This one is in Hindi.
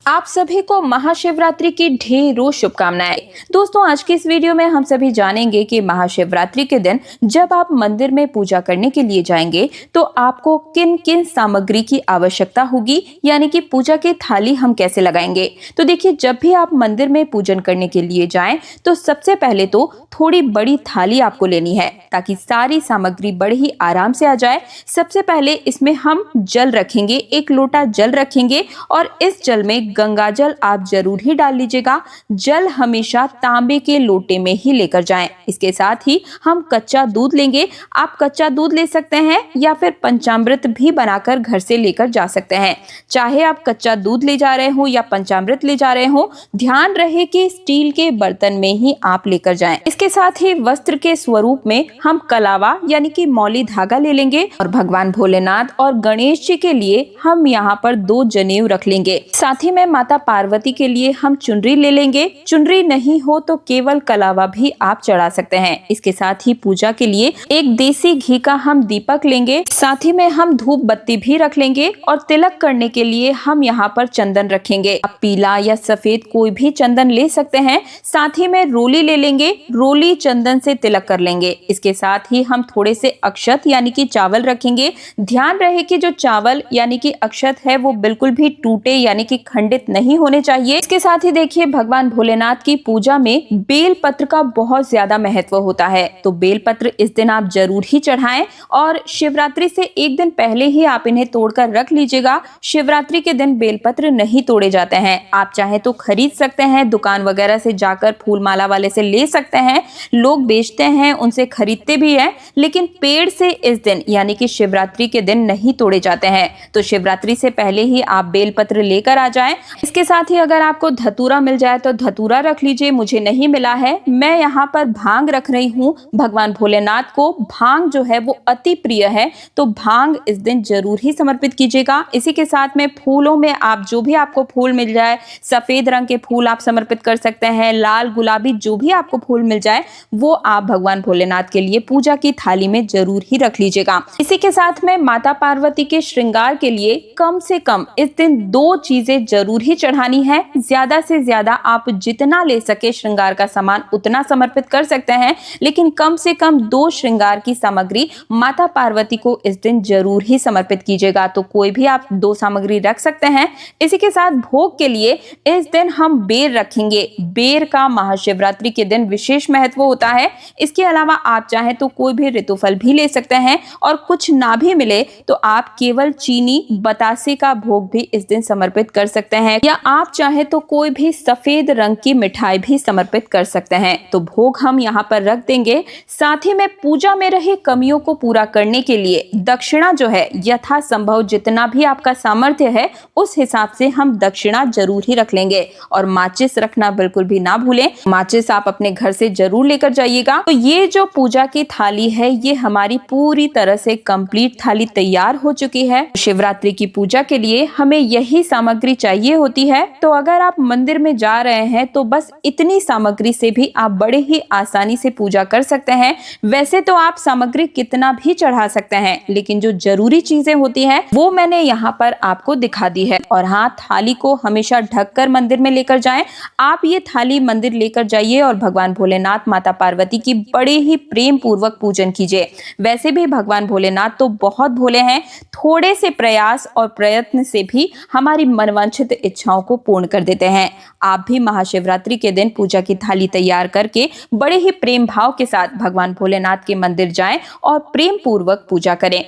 आप सभी को महाशिवरात्रि की ढेरों शुभकामनाएं। दोस्तों, आज की इस वीडियो में हम सभी जानेंगे कि महाशिवरात्रि के दिन जब आप मंदिर में पूजा करने के लिए जाएंगे तो आपको किन किन सामग्री की आवश्यकता होगी, यानी कि पूजा की थाली हम कैसे लगाएंगे। तो देखिए, जब भी आप मंदिर में पूजन करने के लिए जाएं तो सबसे पहले तो थोड़ी बड़ी थाली आपको लेनी है ताकि सारी सामग्री बड़े ही आराम से आ जाए। सबसे पहले इसमें हम जल रखेंगे, 1 लोटा जल रखेंगे और इस जल में गंगा जल आप जरूर ही डाल लीजिएगा। जल हमेशा तांबे के लोटे में ही लेकर जाएं। इसके साथ ही हम कच्चा दूध लेंगे। आप कच्चा दूध ले सकते हैं या फिर पंचामृत भी बनाकर घर से लेकर जा सकते हैं। चाहे आप कच्चा दूध ले जा रहे हो या पंचामृत ले जा रहे हो, ध्यान रहे कि स्टील के बर्तन में ही आप लेकर जाएं। इसके साथ ही वस्त्र के स्वरूप में हम कलावा यानी कि मौली धागा ले लेंगे और भगवान भोलेनाथ और गणेश जी के लिए हम यहाँ पर 2 जनेऊ रख लेंगे। साथ ही में माता पार्वती के लिए हम चुनरी ले लेंगे। चुनरी नहीं हो तो केवल कलावा भी आप चढ़ा सकते हैं। इसके साथ ही पूजा के लिए एक देसी घी का हम दीपक लेंगे। साथ ही में हम धूप बत्ती भी रख लेंगे और तिलक करने के लिए हम यहाँ पर चंदन रखेंगे। आप पीला या सफेद कोई भी चंदन ले सकते हैं। साथ ही में रोली ले लेंगे, रोली चंदन से तिलक कर लेंगे। इसके साथ ही हम थोड़े से अक्षत यानी कि चावल रखेंगे। ध्यान रहे कि जो चावल यानी कि अक्षत है वो बिल्कुल भी टूटे यानी कि खंडित नहीं होने चाहिए। इसके साथ ही देखिए, भगवान भोलेनाथ की पूजा में बेल पत्र का बहुत ज्यादा महत्व होता है, तो बेल पत्र इस दिन आप जरूर ही चढ़ाएं और शिवरात्रि से एक दिन पहले ही आप इन्हें तोड़कर रख लीजिएगा। शिवरात्रि के दिन बेलपत्र नहीं तोड़े जाते हैं। आप चाहे तो खरीद सकते हैं, दुकान वगैरह से जाकर फूल माला वाले से ले सकते हैं। लोग बेचते हैं, उनसे खरीदते भी हैं, लेकिन पेड़ से इस दिन यानी कि शिवरात्रि के दिन नहीं तोड़े जाते हैं। तो शिवरात्रि से पहले ही आप बेलपत्र लेकर आ जाएं। इसके साथ ही अगर आपको धतूरा मिल जाए तो धतूरा रख लीजिए। मुझे नहीं मिला है, मैं यहाँ पर भांग रख रही हूँ। भगवान भोलेनाथ को भांग जो है वो अति प्रिय है, तो भांग इस दिन जरूर ही समर्पित कीजिएगा। इसी के साथ में फूलों में आप जो भी आपको फूल मिल जाए, सफेद रंग के फूल आप समर्पित कर सकते हैं, लाल गुलाबी जो भी आपको फूल मिल जाए वो आप भगवान भोलेनाथ के लिए पूजा की थाली में जरूर ही रख लीजिएगा। इसी के साथ में माता पार्वती के श्रृंगार के लिए कम से कम इस दिन 2 चीजें जरूर ही चढ़ानी है। ज्यादा से ज्यादा आप जितना ले सके श्रृंगार का सामान उतना समर्पित कर सकते हैं, लेकिन कम से कम 2 श्रृंगार की सामग्री माता पार्वती को इस दिन जरूर ही समर्पित कीजिएगा। तो कोई भी आप 2 सामग्री रख सकते हैं। इसी के साथ भोग के लिए इस दिन हम बेर रखेंगे। बेर का महाशिवरात्रि के दिन विशेष महत्व होता है। इसके अलावा आप चाहें तो कोई भी ऋतुफल भी ले सकते हैं और कुछ ना भी मिले तो आप केवल चीनी बतासे का भोग भी इस दिन समर्पित कर सकते हैं, या आप चाहे तो कोई भी सफेद रंग की मिठाई भी समर्पित कर सकते हैं। तो भोग हम यहाँ पर रख देंगे। साथ ही में पूजा में रहे कमियों को पूरा करने के लिए दक्षिणा जो है यथासंभव जितना भी आपका सामर्थ्य है उस हिसाब से हम दक्षिणा जरूर ही रख लेंगे। और माचिस रखना बिल्कुल भी ना भूलें। माचिस आप अपने घर से जरूर लेकर जाइएगा। तो ये जो पूजा की थाली है ये हमारी पूरी तरह से कंप्लीट थाली तैयार हो चुकी है। शिवरात्रि की पूजा के लिए हमें यही सामग्री चाहिए होती है। तो अगर आप मंदिर में जा रहे हैं तो बस इतनी सामग्री से भी आप बड़े ही आसानी से पूजा कर सकते हैं। वैसे तो आप सामग्री कितना भी चढ़ा सकते हैं, लेकिन जो जरूरी चीजें होती हैं वो मैंने यहाँ पर आपको दिखा दी है। और हाँ, थाली को हमेशा ढककर मंदिर में लेकर जाएं। आप ये थाली मंदिर लेकर जाइए और भगवान भोलेनाथ माता पार्वती की बड़े ही प्रेम पूर्वक पूजन कीजिए। वैसे भी भगवान भोलेनाथ तो बहुत भोले हैं, थोड़े से प्रयास और प्रयत्न से भी हमारी मनवांछित इच्छाओं को पूर्ण कर देते हैं। आप भी महाशिवरात्रि के दिन पूजा की थाली तैयार करके बड़े ही प्रेम भाव के साथ भगवान भोलेनाथ के मंदिर जाएं और प्रेम पूर्वक पूजा करें।